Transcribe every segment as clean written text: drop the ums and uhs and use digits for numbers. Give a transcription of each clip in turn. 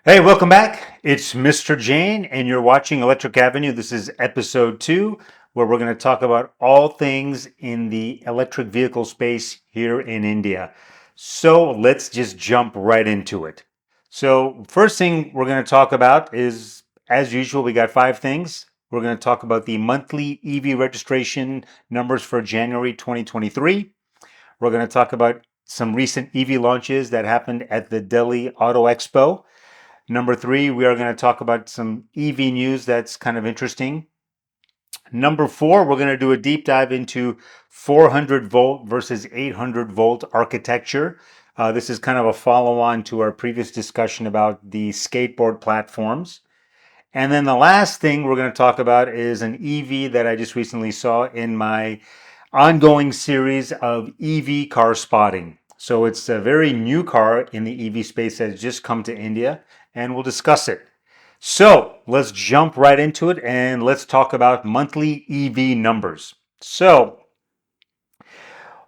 Hey, welcome back. It's Mr. Jane, and you're watching Electric Avenue. This is episode 2, where we're going to talk about all things in the electric vehicle space here in India. So let's just jump right into it. So, first thing we're going to talk about is, as usual, we got 5 things. We're going to talk about the monthly EV registration numbers for January 2023. We're going to talk about some recent EV launches that happened at the Delhi Auto Expo. Number 3, we are going to talk about some EV news that's kind of interesting. Number 4, we're going to do a deep dive into 400 volt versus 800 volt architecture. This is kind of a follow on to our previous discussion about the skateboard platforms. And then the last thing we're going to talk about is an EV that I just recently saw in my ongoing series of EV car spotting. So it's a very new car in the EV space that has just come to India, and we'll discuss it. So let's jump right into it and let's talk about monthly EV numbers. So,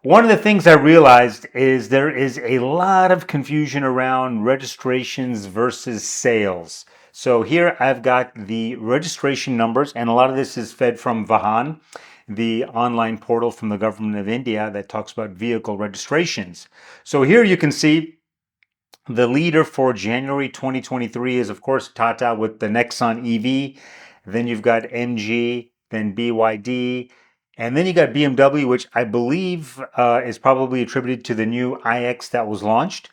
one of the things I realized is there is a lot of confusion around registrations versus sales. So here I've got the registration numbers, and a lot of this is fed from Vahan, the online portal from the government of India that talks about vehicle registrations. So here you can see the leader for January 2023 is, of course, Tata with the Nexon EV. Then you've got MG, then BYD, and then you got BMW, which I believe is probably attributed to the new iX that was launched.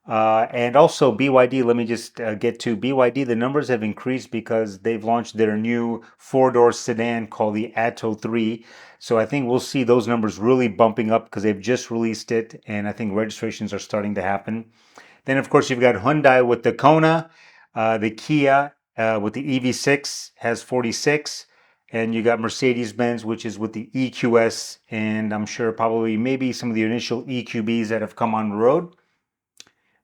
And also BYD, let me just get to BYD. The numbers have increased because they've launched their new four-door sedan called the Atto 3. So I think we'll see those numbers really bumping up because they've just released it, and I think registrations are starting to happen. Then, of course, you've got Hyundai with the Kona, the Kia with the EV6 has 46, and you got Mercedes-Benz, which is with the EQS, and I'm sure probably maybe some of the initial EQBs that have come on the road.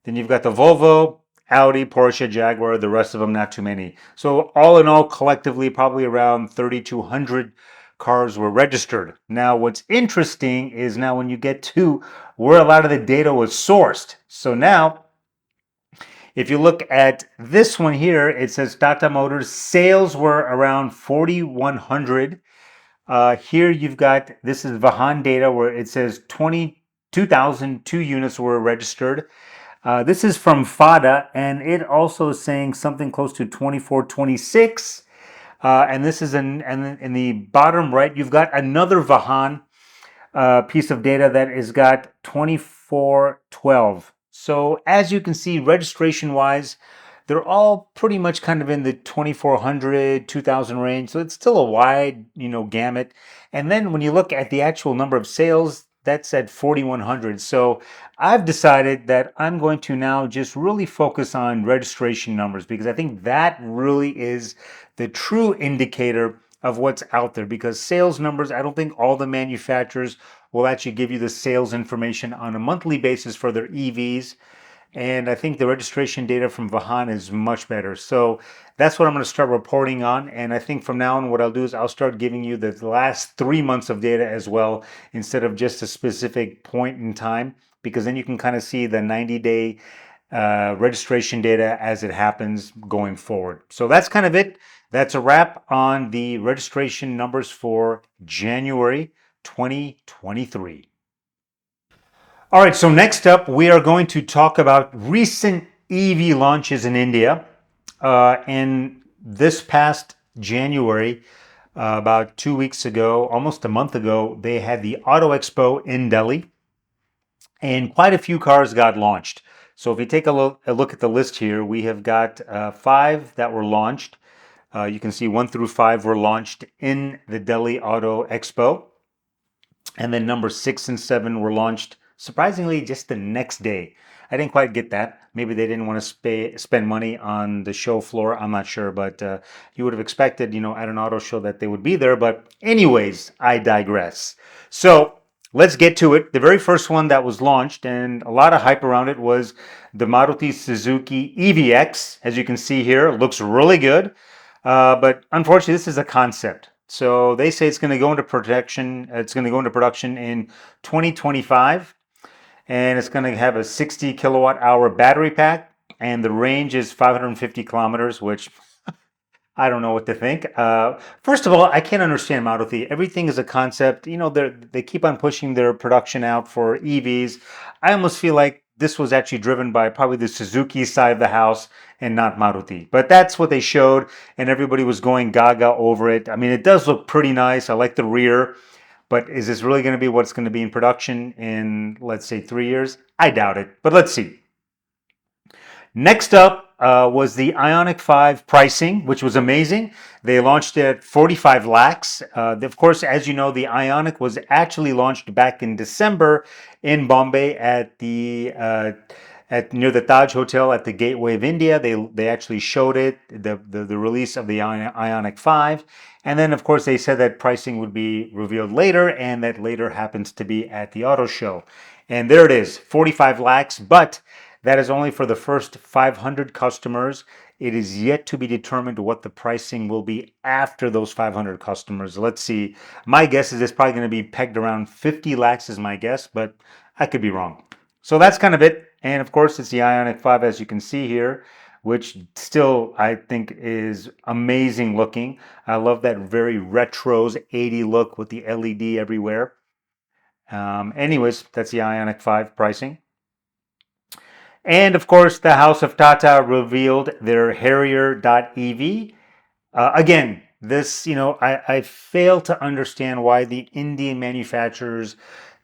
Then you've got the Volvo, Audi, Porsche, Jaguar, the rest of them, not too many. So all in all, collectively, probably around 3,200 cars were registered. Now, what's interesting is now when you get to where a lot of the data was sourced. So now, if you look at this one here, it says Tata Motors sales were around 4,100. Here you've got, this is Vahan data where it says 22,002 units were registered. This is from FADA, and it also is saying something close to 2426. And this is in the bottom right, you've got another Vahan piece of data that has got 2412. So as you can see, registration wise, they're all pretty much kind of in the 2400, 2000 range. So it's still a wide, gamut. And then when you look at the actual number of sales, that's at 4100. So I've decided that I'm going to now just really focus on registration numbers because I think that really is the true indicator of what's out there, because sales numbers, I don't think all the manufacturers will actually give you the sales information on a monthly basis for their EVs. And I think the registration data from Vahan is much better. So that's what I'm going to start reporting on. And I think from now on, what I'll do is I'll start giving you the last 3 months of data as well, instead of just a specific point in time, because then you can kind of see the 90-day registration data as it happens going forward. So that's kind of it. That's a wrap on the registration numbers for January 2023. All right, so next up, we are going to talk about recent EV launches in India. In this past January, about 2 weeks ago, almost a month ago, they had the Auto Expo in Delhi, and quite a few cars got launched. So if you take a look at the list here, we have got 5 that were launched. You can see 1 through 5 were launched in the Delhi Auto Expo. And then number 6 and 7 were launched, surprisingly, just the next day. I didn't quite get that. Maybe they didn't want to spend money on the show floor. I'm not sure, but you would have expected, at an auto show that they would be there. But anyways, I digress. So let's get to it. The very first one that was launched, and a lot of hype around it, was the Maruti Suzuki EVX. As you can see here, it looks really good. But unfortunately, this is a concept. So they say it's going to go into production. It's going to go into production in 2025, and it's going to have a 60 kilowatt hour battery pack. and the range is 550 kilometers, which I don't know what to think. First of all, I can't understand Maruti. Everything is a concept. You know, they keep on pushing their production out for EVs. I almost feel like this was actually driven by probably the Suzuki side of the house and not Maruti. But that's what they showed, and everybody was going gaga over it. I mean, it does look pretty nice. I like the rear, but is this really going to be what's going to be in production in, let's say, 3 years? I doubt it, but let's see. Next up was the Ioniq 5 pricing, which was amazing. They launched it at 45 lakhs. Of course, as you know, the Ioniq was actually launched back in December in Bombay at the at near the Taj Hotel at the Gateway of India. They actually showed it, the release of the Ioniq 5. And then, of course, they said that pricing would be revealed later, and that later happens to be at the auto show. And there it is, 45 lakhs, but that is only for the first 500 customers. It is yet to be determined what the pricing will be after those 500 customers. Let's see. My guess is it's probably going to be pegged around 50 lakhs is my guess, but I could be wrong. So that's kind of it. And of course, it's the Ioniq 5, as you can see here, which still I think is amazing looking. I love that very retros 80 look with the LED everywhere. Anyways, that's the Ioniq 5 pricing. And of course, the House of Tata revealed their Harrier EV. Again, this, I fail to understand why the Indian manufacturers,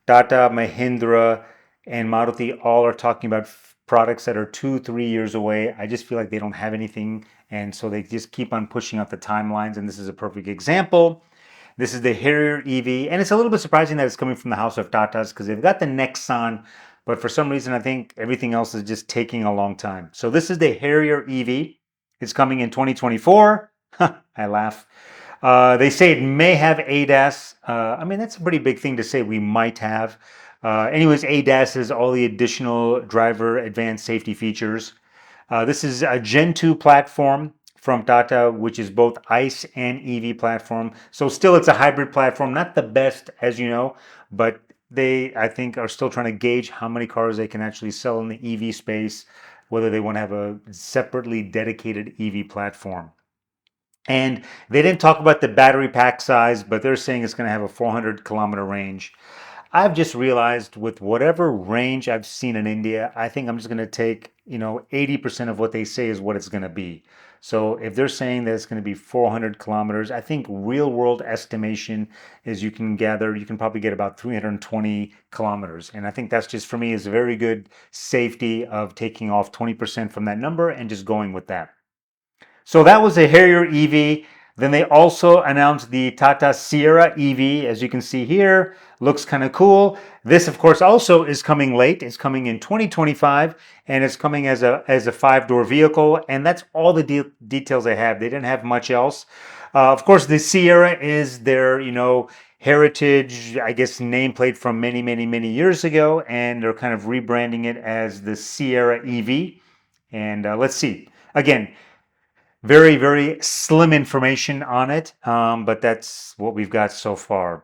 Tata, Mahindra, and Maruti, all are talking about products that are 2, 3 years away. I just feel like they don't have anything. And so they just keep on pushing out the timelines. And this is a perfect example. This is the Harrier EV, and it's a little bit surprising that it's coming from the House of Tatas because they've got the Nexon, but for some reason I think everything else is just taking a long time. So this is the Harrier EV. It's coming in 2024. I laugh. They say it may have ADAS. I mean, that's a pretty big thing to say we might have. Anyways, ADAS is all the additional driver advanced safety features. This is a Gen 2 platform from Tata, which is both ICE and EV platform. So still it's a hybrid platform, not the best, as you know, but they, I think, are still trying to gauge how many cars they can actually sell in the EV space, whether they want to have a separately dedicated EV platform. And they didn't talk about the battery pack size, but they're saying it's going to have a 400-kilometer range. I've just realized with whatever range I've seen in India, I think I'm just going to take, 80% of what they say is what it's going to be. So if they're saying that it's going to be 400 kilometers, I think real world estimation is you can probably get about 320 kilometers. And I think that's just for me is a very good safety of taking off 20% from that number and just going with that. So that was the Harrier EV. Then they also announced the Tata Sierra EV, as you can see here. Looks kind of cool. This, of course, also is coming late. It's coming in 2025, and it's coming as a five-door vehicle. And that's all the details they have. They didn't have much else. Of course, the Sierra is their, heritage, I guess, nameplate from many, many, many years ago, and they're kind of rebranding it as the Sierra EV. And let's see. Again, very, very slim information on it, but that's what we've got so far.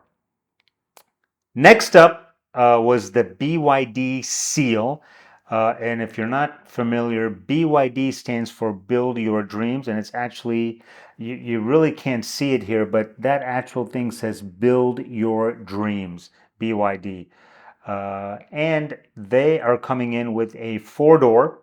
Next up was the BYD Seal. And if you're not familiar, BYD stands for Build Your Dreams. And it's actually, you really can't see it here, but that actual thing says Build Your Dreams, BYD. And they are coming in with a four-door.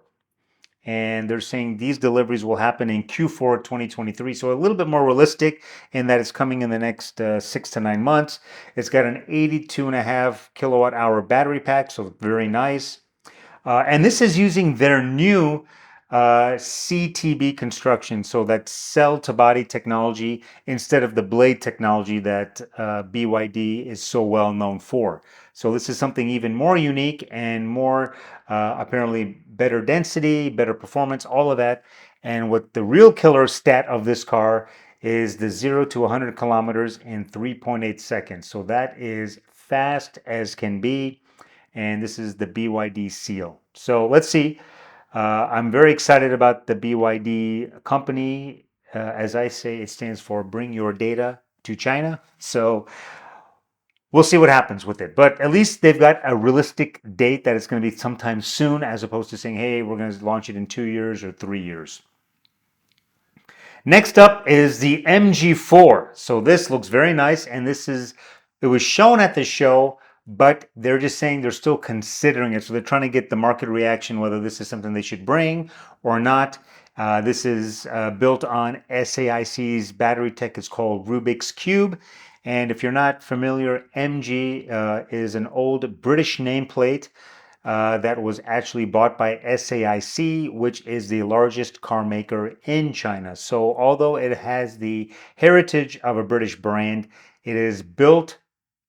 And they're saying these deliveries will happen in Q4 2023. So a little bit more realistic in that it's coming in the next 6 to 9 months. It's got an 82.5 kilowatt hour battery pack, so very nice. And this is using their new CTB construction, so that cell to body technology instead of the blade technology that BYD is so well known for. So this is something even more unique and more apparently better density, better performance, all of that. And what the real killer stat of this car is the 0 to 100 kilometers in 3.8 seconds. So that is fast as can be. And this is the BYD Seal. So let's see. I'm very excited about the BYD company. As I say, it stands for Bring Your Data to China. So we'll see what happens with it. But at least they've got a realistic date that it's going to be sometime soon, as opposed to saying, hey, we're going to launch it in 2 years or 3 years. Next up is the MG4. So this looks very nice, and it was shown at the show, but they're just saying they're still considering it. So they're trying to get the market reaction, whether this is something they should bring or not. This is built on SAIC's battery tech. It's called Rubik's Cube. And if you're not familiar, MG is an old British nameplate that was actually bought by SAIC, which is the largest car maker in China. So although it has the heritage of a British brand, it is built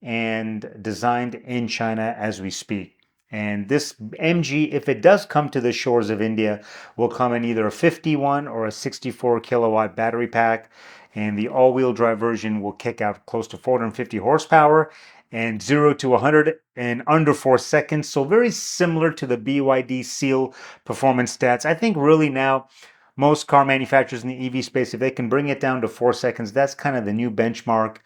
and designed in China as we speak. And this MG, if it does come to the shores of India, will come in either a 51 or a 64 kilowatt battery pack. And the all-wheel drive version will kick out close to 450 horsepower and 0 to 100 in under 4 seconds. So very similar to the BYD Seal performance stats. I think really now most car manufacturers in the EV space, if they can bring it down to 4 seconds, that's kind of the new benchmark.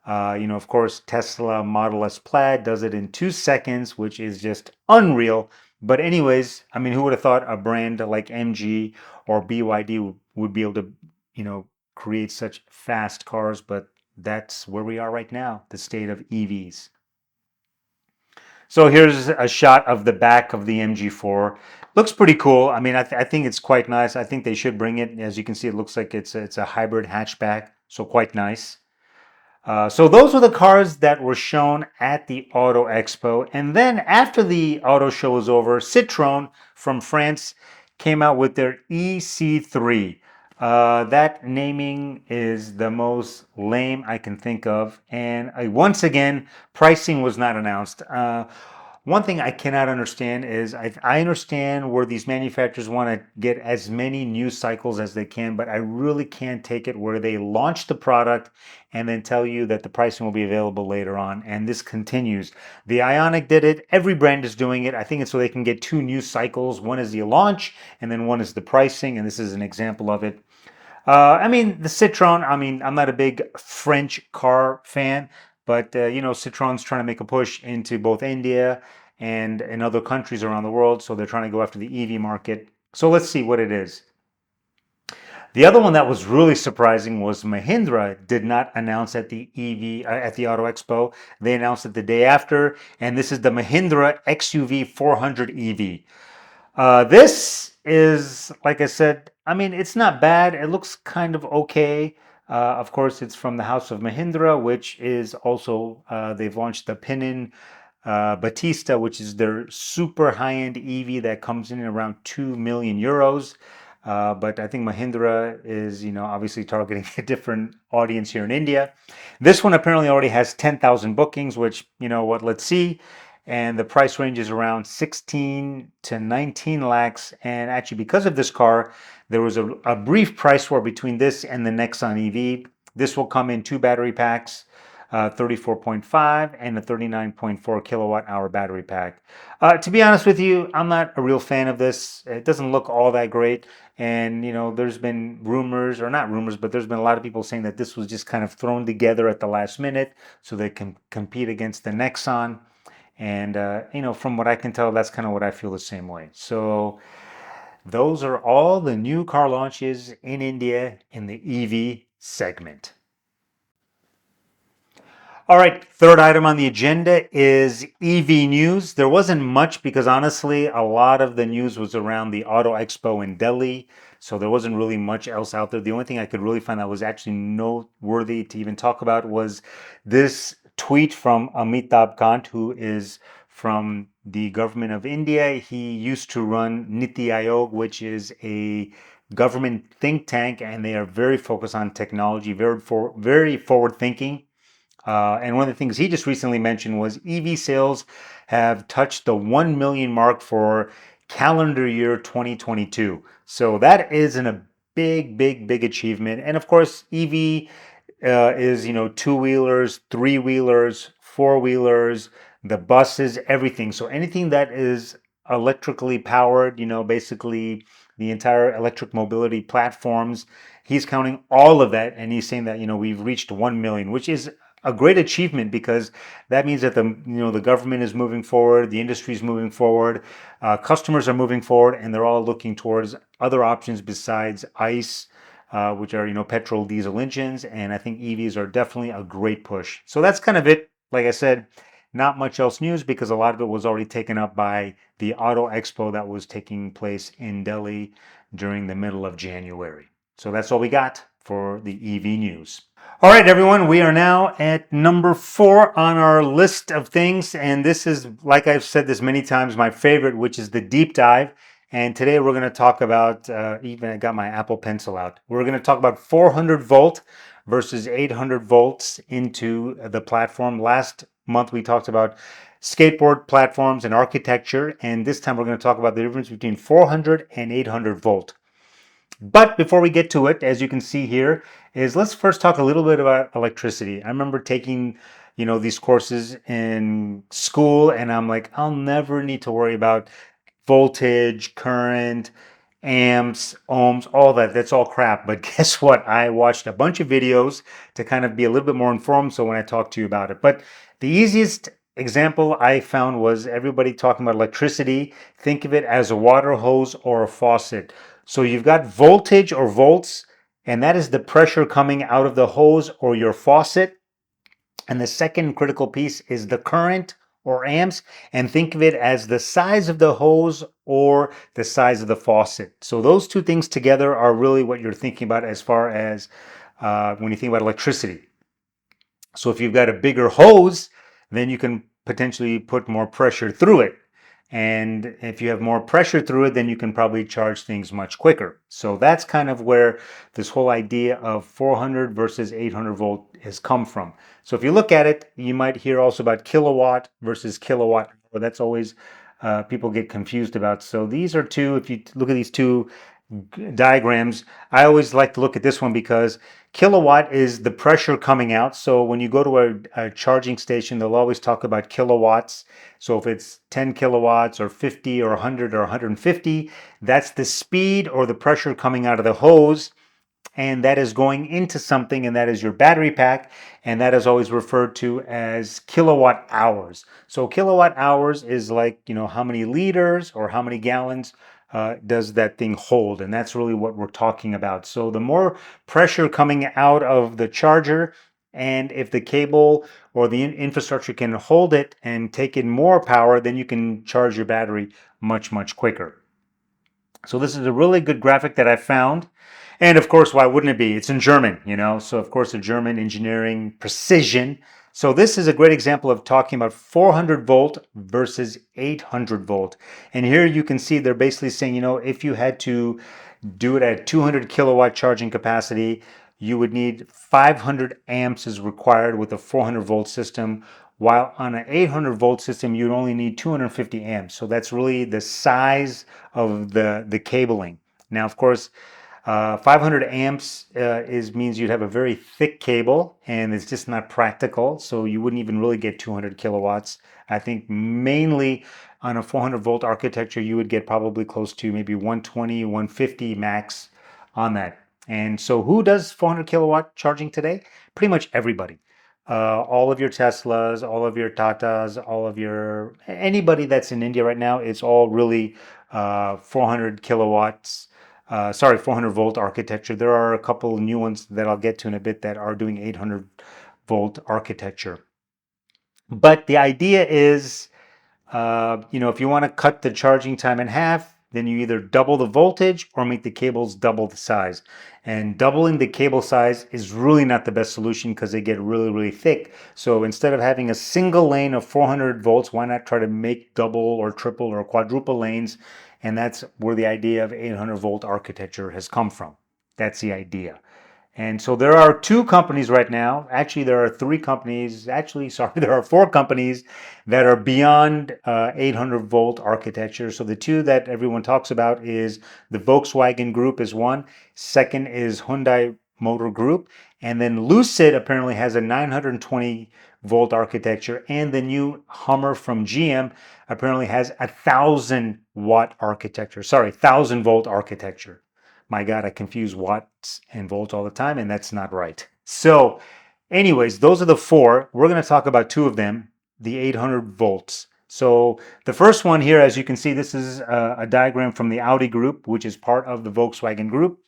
Of course, Tesla Model S Plaid does it in 2 seconds, which is just unreal. But anyways, I mean, who would have thought a brand like MG or BYD would be able to, create such fast cars? But that's where we are right now, the state of EVs. So here's a shot of the back of the MG4. Looks pretty cool. I mean, I think it's quite nice. I think they should bring it. As you can see, it looks like it's a hybrid hatchback, so quite nice. So those were the cars that were shown at the Auto Expo. And then after the auto show was over, Citron from France came out with their EC3. That naming is the most lame I can think of. And once again, pricing was not announced. One thing I cannot understand is I understand where these manufacturers want to get as many news cycles as they can, but I really can't take it where they launch the product and then tell you that the pricing will be available later on. And this continues. The Ioniq did it. Every brand is doing it. I think it's so they can get 2 news cycles. One is the launch and then one is the pricing. And this is an example of it. I mean, the Citron, I'm not a big French car fan, but, Citron's trying to make a push into both India and in other countries around the world. So they're trying to go after the EV market. So let's see what it is. The other one that was really surprising was Mahindra did not announce at the at the Auto Expo. They announced it the day after, and this is the Mahindra XUV 400 EV. This is, like I said, I mean, it's not bad. It looks kind of okay. Of course, it's from the house of Mahindra, which is also, they've launched the Pinin Batista, which is their super high-end EV that comes in around 2 million euros. But I think Mahindra is, obviously targeting a different audience here in India. This one apparently already has 10,000 bookings, which, let's see. And the price range is around 16 to 19 lakhs. And actually, because of this car, there was a brief price war between this and the Nexon EV. This will come in 2 battery packs, 34.5 and a 39.4 kilowatt hour battery pack. To be honest with you, I'm not a real fan of this. It doesn't look all that great. And, there's been rumors, or not rumors, but there's been a lot of people saying that this was just kind of thrown together at the last minute so they can compete against the Nexon. And, from what I can tell, that's kind of what I feel the same way. So those are all the new car launches in India in the EV segment. All right, third item on the agenda is EV news. There wasn't much because honestly, a lot of the news was around the Auto Expo in Delhi. So there wasn't really much else out there. The only thing I could really find that was actually noteworthy to even talk about was this tweet from Amitabh Kant, who is from the government of India. He used to run Niti Aayog, which is a government think tank, and they are very focused on technology, very forward thinking. And one of the things he just recently mentioned was EV sales have touched the 1 million mark for calendar year 2022. So that is a big achievement. And of course, EV is, 2-wheelers, 3-wheelers, 4-wheelers, the buses, everything. So anything that is electrically powered, basically the entire electric mobility platforms, he's counting all of that. And he's saying that, we've reached 1 million, which is a great achievement because that means that the government is moving forward, the industry is moving forward, customers are moving forward, and they're all looking towards other options besides ICE, which are petrol diesel engines. And I think EVs are definitely a great push. So that's kind of it. Like I said, not much else news because a lot of it was already taken up by the Auto Expo that was taking place in Delhi during the middle of January. So that's all we got for the EV news. All right, everyone, we are now at number 4 on our list of things. And this is, like I've said this many times, my favorite, which is the deep dive. And today we're going to talk about, even I got my Apple Pencil out. We're going to talk about 400 volt versus 800 volts into the platform. Last month we talked about skateboard platforms and architecture. And this time we're going to talk about the difference between 400 and 800 volt. But before we get to it, as you can see here, is let's first talk a little bit about electricity. I remember taking, these courses in school, and I'm like, I'll never need to worry about voltage, current, amps, ohms, all that. That's all crap. But guess what? I watched a bunch of videos to kind of be a little bit more informed. So when I talk to you about it, but the easiest example I found was everybody talking about electricity. Think of it as a water hose or a faucet. So you've got voltage or volts, and that is the pressure coming out of the hose or your faucet. And the second critical piece is the current or amps, and think of it as the size of the hose or the size of the faucet. So those two things together are really what you're thinking about as far as when you think about electricity. So if you've got a bigger hose, then you can potentially put more pressure through it. And if you have more pressure through it, then you can probably charge things much quicker. So that's kind of where this whole idea of 400 versus 800 volt has come from. So if you look at it, you might hear also about kilowatt versus kilowatt hour. That's always people get confused about. So these are two, if you look at these two diagrams, I always like to look at this one because kilowatt is the pressure coming out. So when you go to a charging station, they'll always talk about kilowatts. So if it's 10 kilowatts or 50 or 100 or 150, that's the speed or the pressure coming out of the hose. And that is going into something, and that is your battery pack, and that is always referred to as kilowatt hours. So kilowatt hours is like, how many liters or how many gallons does that thing hold, and that's really what we're talking about. So the more pressure coming out of the charger, and if the cable or the infrastructure can hold it and take in more power, then you can charge your battery much, much quicker. So this is a really good graphic that I found. And of course, why wouldn't it be? It's in German, So of course, a German engineering precision. So this is a great example of talking about 400 volt versus 800 volt. And here you can see they're basically saying, if you had to do it at 200 kilowatt charging capacity, you would need 500 amps is required with a 400 volt system, while on an 800 volt system, you'd only need 250 amps. So that's really the size of the cabling. Now, of course, 500 amps means you'd have a very thick cable, and it's just not practical. So you wouldn't even really get 200 kilowatts. I think mainly on a 400 volt architecture, you would get probably close to maybe 120, 150 max on that. And so who does 400 kilowatt charging today? Pretty much everybody. All of your Teslas, all of your Tatas, anybody that's in India right now, it's all really 400 kilowatts. 400 volt architecture. There are a couple new ones that I'll get to in a bit that are doing 800 volt architecture. But the idea is, if you want to cut the charging time in half, then you either double the voltage or make the cables double the size. And doubling the cable size is really not the best solution because they get really, really thick. So instead of having a single lane of 400 volts, why not try to make double or triple or quadruple lanes? And that's where the idea of 800 volt architecture has come from. That's the idea. And so there are two companies right now. Actually, there are three companies. There are four companies that are beyond 800 volt architecture. So the two that everyone talks about is the Volkswagen Group is one. Second is Hyundai Motor Group. And then Lucid apparently has a 920 volt architecture. And the new Hummer from GM apparently has 1,000 volt architecture. My God, I confuse watts and volts all the time, and that's not right. So Anyways, those are the four. We're going to talk about two of them, the 800 volts. So the first one here, as you can see, this is a diagram from the Audi group, which is part of the Volkswagen group.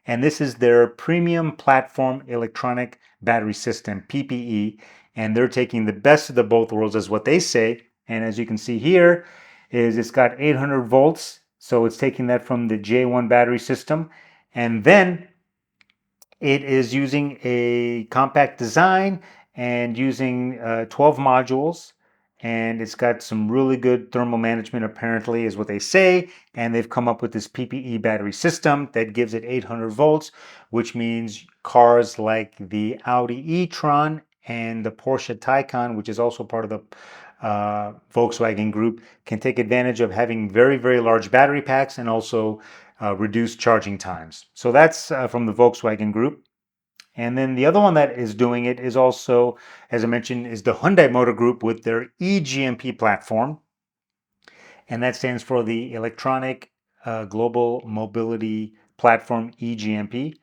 And this is their premium platform electronic battery system, PPE. And they're taking the best of the both worlds, is what they say. And as you can see here, is it's got 800 volts. So it's taking that from the J1 battery system. And then it is using a compact design and using 12 modules, and it's got some really good thermal management, apparently, is what they say. And they've come up with this PPE battery system that gives it 800 volts, which means cars like the Audi e-tron and the Porsche Taycan, which is also part of the Volkswagen group, can take advantage of having very, very large battery packs and also reduced charging times. So that's from the Volkswagen group. And then the other one that is doing it is also, as I mentioned, is the Hyundai Motor Group with their eGMP platform. And that stands for the Electronic Global Mobility Platform, eGMP.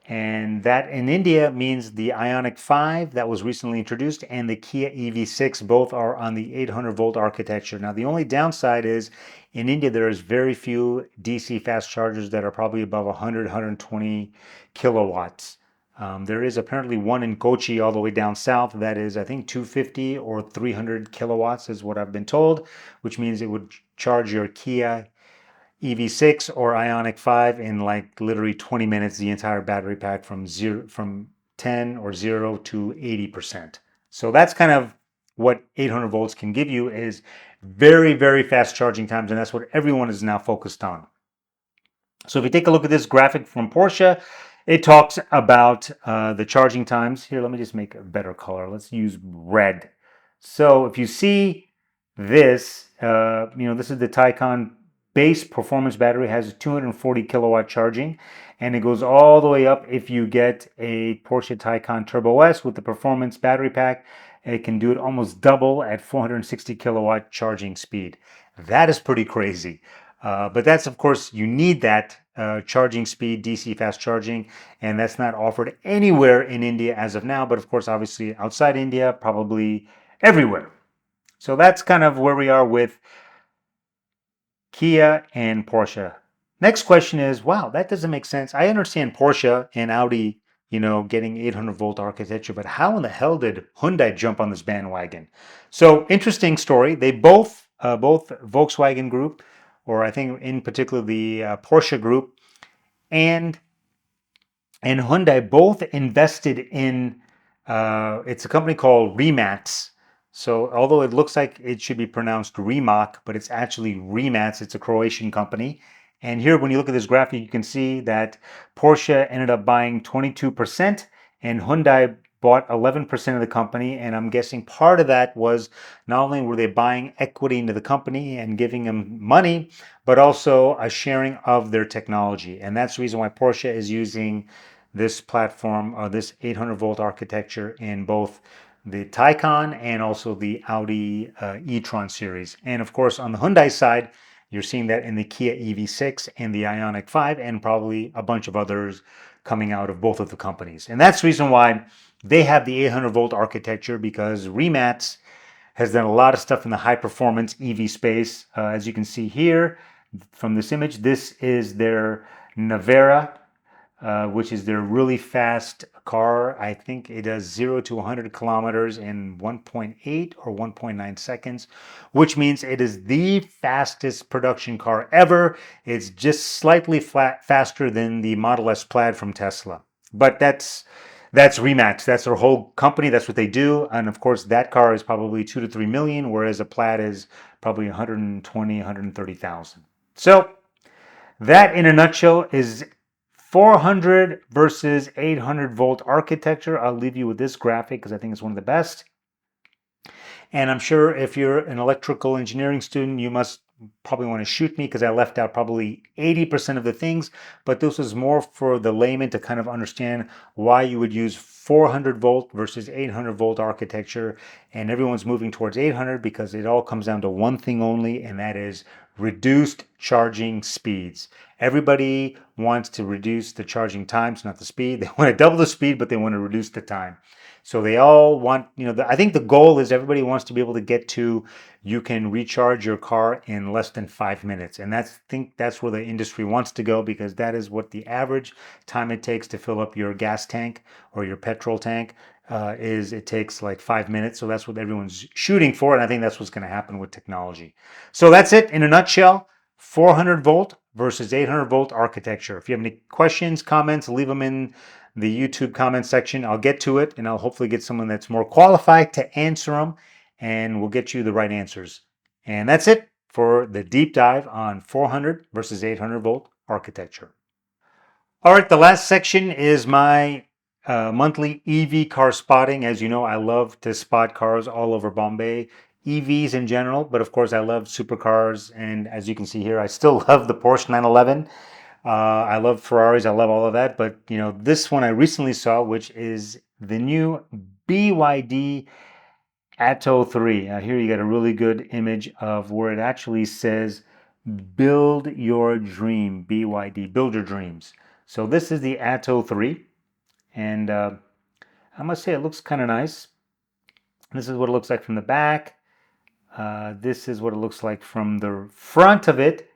And that in India means the Ioniq 5 that was recently introduced and the Kia EV6, both are on the 800 volt architecture. Now, the only downside is in India, there is very few DC fast chargers that are probably above 100, 120 kilowatts. There is apparently one in Kochi all the way down south that is, I think, 250 or 300 kilowatts is what I've been told, which means it would charge your Kia EV6 or Ioniq 5 in like literally 20 minutes, the entire battery pack from 10 or 0 to 80%. So that's kind of what 800 volts can give you, is very, very fast charging times, and that's what everyone is now focused on. So if you take a look at this graphic from Porsche, it talks about the charging times. Here, let me just make a better color. Let's use red. So if you see this, this is the Taycan base performance battery, has a 240 kilowatt charging, and it goes all the way up if you get a Porsche Taycan Turbo S with the performance battery pack. It can do it almost double at 460 kilowatt charging speed. That is pretty crazy. But that's, of course, you need that charging speed, DC fast charging, and that's not offered anywhere in India as of now. But of course, obviously outside India, probably everywhere. So that's kind of where we are with Kia and Porsche. Next question is, wow, that doesn't make sense. I understand Porsche and Audi, getting 800 volt architecture, but how in the hell did Hyundai jump on this bandwagon? So interesting story. They both Volkswagen Group, or I think in particular the Porsche Group, and Hyundai both invested in, it's a company called Remats. So although it looks like it should be pronounced Rimac, but it's actually Remats. It's a Croatian company. And here, when you look at this graphic, you can see that Porsche ended up buying 22% and Hyundai bought 11% of the company. And I'm guessing part of that was not only were they buying equity into the company and giving them money, but also a sharing of their technology. And that's the reason why Porsche is using this platform, this 800 volt architecture in both the Taycan and also the Audi e-tron series. And of course, on the Hyundai side, you're seeing that in the Kia EV6 and the Ioniq 5, and probably a bunch of others coming out of both of the companies. And that's the reason why they have the 800 volt architecture, because Remats has done a lot of stuff in the high performance EV space. As you can see here from this image, this is their Navara, which is their really fast car. I think it does 0 to 100 kilometers in 1.8 or 1.9 seconds, which means it is the fastest production car ever. It's just slightly faster than the Model S Plaid from Tesla. But that's Remats. That's their whole company. That's what they do. And of course, that car is probably 2 to 3 million, whereas a Plaid is probably 120, 130,000. So that in a nutshell is 400 versus 800 volt architecture. I'll leave you with this graphic because I think it's one of the best. And I'm sure if you're an electrical engineering student, you must probably want to shoot me because I left out probably 80% of the things, but this is more for the layman to kind of understand why you would use 400 volt versus 800 volt architecture. And everyone's moving towards 800 because it all comes down to one thing only, and that is reduced charging speeds. Everybody wants to reduce the charging times, not the speed. They want to double the speed, but they want to reduce the time. So they all want, I think the goal is everybody wants to be able to get to, you can recharge your car in less than 5 minutes. And I think that's where the industry wants to go, because that is what the average time it takes to fill up your gas tank or your petrol tank is. It takes like 5 minutes. So that's what everyone's shooting for. And I think that's what's going to happen with technology. So that's it in a nutshell. 400 volt versus 800 volt architecture. If you have any questions, comments, leave them in the YouTube comment section. I'll get to it, and I'll hopefully get someone that's more qualified to answer them, and we'll get you the right answers. And that's it for the deep dive on 400 versus 800 volt architecture. All right, the last section is my monthly EV car spotting. As you know, I love to spot cars all over Bombay, EVs in general, but of course I love supercars. And as you can see here, I still love the Porsche 911. I love Ferraris. I love all of that. But, this one I recently saw, which is the new BYD Atto 3. Here you got a really good image of where it actually says, build your dream, BYD, build your dreams. So this is the Atto 3. And I must say it looks kind of nice. This is what it looks like from the back. This is what it looks like from the front of it.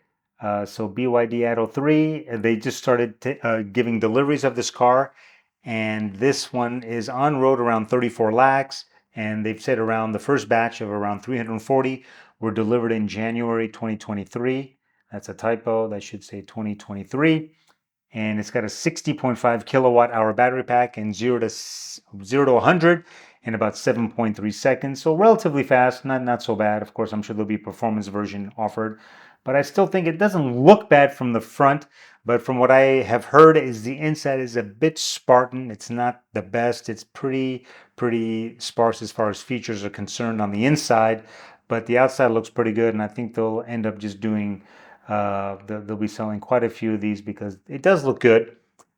So BYD Atto 3, they just started giving deliveries of this car, and this one is on road around 34 lakhs, and they've said around the first batch of around 340 were delivered in January 2023. That's a typo. That should say 2023. And it's got a 60.5 kilowatt hour battery pack and 0 to 100 in about 7.3 seconds. So relatively fast, not so bad. Of course, I'm sure there'll be a performance version offered, but I still think it doesn't look bad from the front. But from what I have heard is the inside is a bit Spartan. It's not the best. It's pretty sparse as far as features are concerned on the inside, but the outside looks pretty good. And I think they'll end up just doing, they'll be selling quite a few of these because it does look good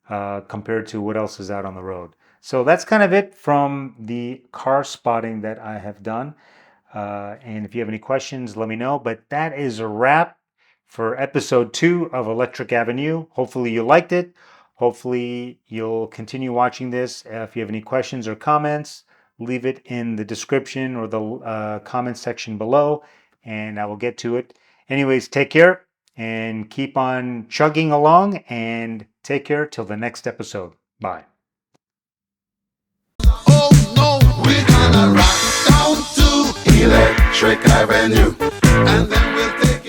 compared to what else is out on the road. So that's kind of it from the car spotting that I have done. And if you have any questions, let me know. But that is a wrap for episode 2 of Electric Avenue. Hopefully you liked it. Hopefully you'll continue watching this. If you have any questions or comments, leave it in the description or the comment section below, and I will get to it. Anyways, take care and keep on chugging along, and take care till the next episode. Bye. Oh no, we're gonna rock down to Electric Avenue, and then we'll take